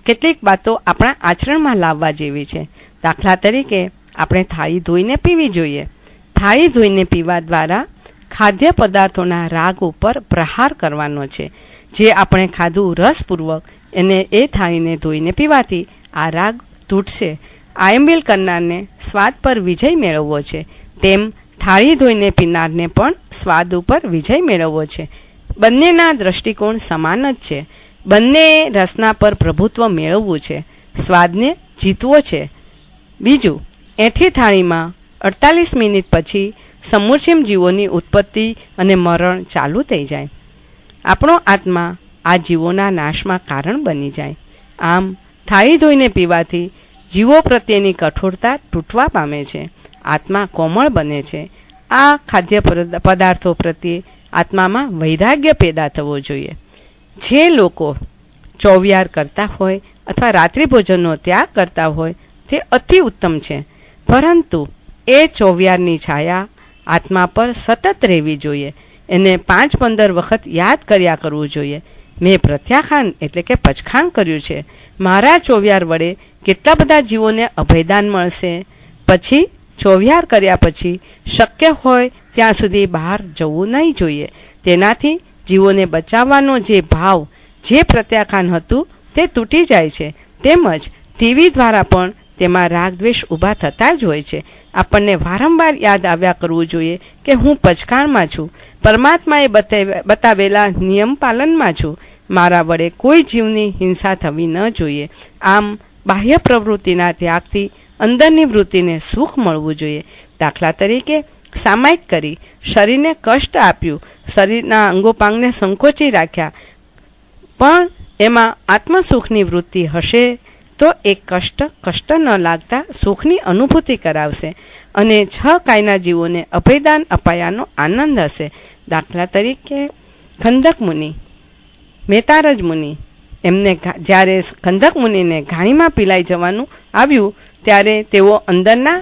કેટલીક વાતો આપણા આચરણમાં લાવવા જેવી છે. દાખલા તરીકે આપણે થાળી ધોઈને પીવી જોઈએ. થાળી ધોઈને પીવા દ્વારા ખાદ્ય પદાર્થોના રાગ ઉપર પ્રહાર કરવાનો છે. જે આપણે ખાધું રસપૂર્વક એને એ થાળીને ધોઈને પીવાથી આ રાગ તૂટશે. આયંબિલ કરનારને સ્વાદ પર વિજય મેળવવો છે, તેમ થાળી ધોઈને પીનારને પણ સ્વાદ ઉપર વિજય મેળવવો છે. બંનેના દ્રષ્ટિકોણ સમાન જ છે. બંને રસના પર પ્રભુત્વ મેળવવું છે, સ્વાદને જીતવો છે. બીજું, એઠી થાળીમાં 48 મિનિટ પછી સમૂર્છિમ જીવોની ઉત્પત્તિ અને મરણ ચાલુ થઈ જાય. આપણો આત્મા આ જીવોના નાશમાં કારણ બની જાય. આમ થાળી ધોઈને પીવાથી જીવો પ્રત્યેની કઠોરતા તૂટવા પામે છે, આત્મા કોમળ બને છે. આ ખાદ્ય પદાર્થો પ્રત્યે આત્મામાં વૈરાગ્ય પેદા થવો જોઈએ. જે લોકો ચોવિયાર કરતા હોય અથવા રાત્રિ ભોજનનો ત્યાગ કરતા હોય તે અતિ ઉત્તમ છે, પરંતુ એ ચોવિયારની છાયા આત્મા પર સતત રહેવી જોઈએ. એને 5-15 વખત યાદ કર્યા કરવું જોઈએ. મેં પ્રત્યાખ્યાન એટલે કે પચખાણ કર્યું છે. મારા ચોવિયાર વડે કેટલા બધા જીવોને અભયદાન મળશે. પછી ચોવિયાર કર્યા પછી શક્ય હોય ત્યાં સુધી બહાર જવું નહીં જોઈએ. તેનાથી જીવોને બચાવવાનો જે ભાવ, જે પ્રત્યાખ્યાન હતું તે તૂટી જાય છે. તેમજ ટીવી દ્વારા પણ તેમાં રાગ દ્વેષ ઊભા થતા જ હોય છે. આપણને વારંવાર યાદ આવ્યા કરવું જોઈએ કે હું પચકાણમાં છું, પરમાત્માએ બતાવેલા નિયમ પાલનમાં છું. મારા વડે કોઈ જીવની હિંસા થવી ન જોઈએ. આમ બાહ્ય પ્રવૃત્તિના ત્યાગથી અંદરની વૃત્તિને સુખ મળવું જોઈએ. દાખલા તરીકે સામાયિક કરી શરીરને કષ્ટ આપ્યું, શરીરના અંગોપાંગને સંકોચી રાખ્યા, પણ એમાં આત્મસુખની વૃત્તિ હશે તો એ કષ્ટ ન લાગતા સુખની અનુભૂતિ કરાવશે અને 6 કાયના જીવોને અભયદાન અપાયાનો આનંદ હશે. દાખલા તરીકે ખંદક મુનિ, મેતારજ મુનિ, એમને જ્યારે ખંદક મુનિને ઘાણીમાં પીલાઈ જવાનું આવ્યું ત્યારે તેઓ અંદરના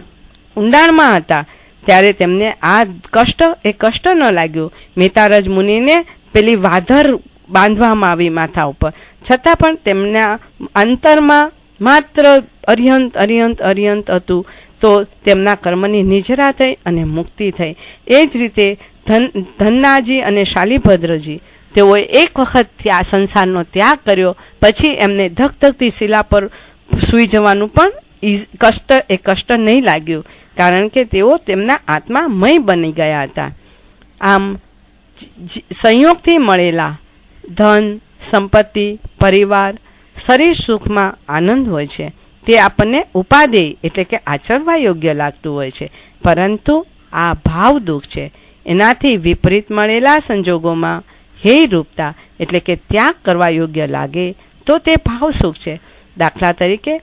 ઊંડાણમાં હતા. ત્યારે તેમને આ કષ્ટ ન લાગ્યું. મેતારજ મુનિને પેલી વાધર બાંધવામાં આવી માથા ઉપર, છતાં પણ તેમના અંતરમાં માત્ર અર્યંત હતું. તો તેમના કર્મની નિજરા થઈ અને મુક્તિ થઈ. એ જ રીતે ધન્નાજી અને શાલીભદ્રજી, તેઓએ એક વખત સંસારનો ત્યાગ કર્યો, પછી એમને ધગધગતી શિલા પર સૂઈ જવાનું પણ કષ્ટ નહીં લાગ્યું, કારણ કે તેઓ તેમના આત્મામય બની ગયા હતા. આમ સંયોગથી મળેલા ધન, સંપત્તિ, પરિવાર, શરીર સુખમાં આનંદ હોય છે. તે આપણને ઉપાદેય એટલે કે આચરવા યોગ્ય લાગતું હોય છે, પરંતુ આ ભાવ દુઃખ છે. એનાથી વિપરીત મળેલા સંજોગોમાં હેય રૂપતા એટલે કે ત્યાગ કરવા યોગ્ય લાગે તો તે ભાવ સુખ છે. દાખલા તરીકે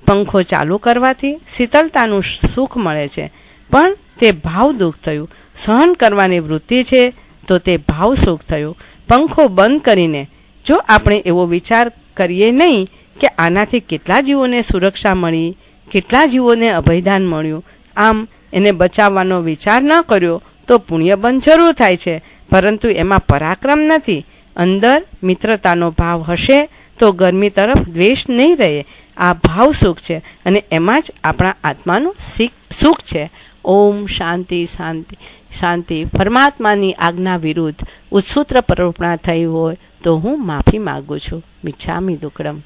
પંખો ચાલુ કરવાથી શીતળતાનું સુખ મળે છે, પણ તે ભાવ દુઃખ થયું. સહન કરવાની વૃત્તિ છે તો તે ભાવ સુખ થયું. પંખો બંધ કરીને જો આપણે એવો વિચાર કરીએ નહીં કે આનાથી કેટલા જીવોને સુરક્ષા મળી, કેટલા જીવોને અભયદાન મળ્યું, આમ એને બચાવવાનો વિચાર ન કર્યો તો પુણ્યબંધ જરૂર થાય છે, પરંતુ એમાં પરાક્રમ નથી. અંદર મિત્રતાનો ભાવ હશે તો ગરમી તરફ દ્વેષ નહીં રહે. આ ભાવ સુખ છે અને એમાં જ આપણા આત્માનું સુખ છે. ઓમ શાંતિ શાંતિ શાંતિ. પરમાત્માની આજ્ઞા વિરુદ્ધ ઉત્સૂત્ર પ્રવૃત્તિ થઈ હોય તો હું માફી માગું છું. મિચ્છામિ દુક્કડમ.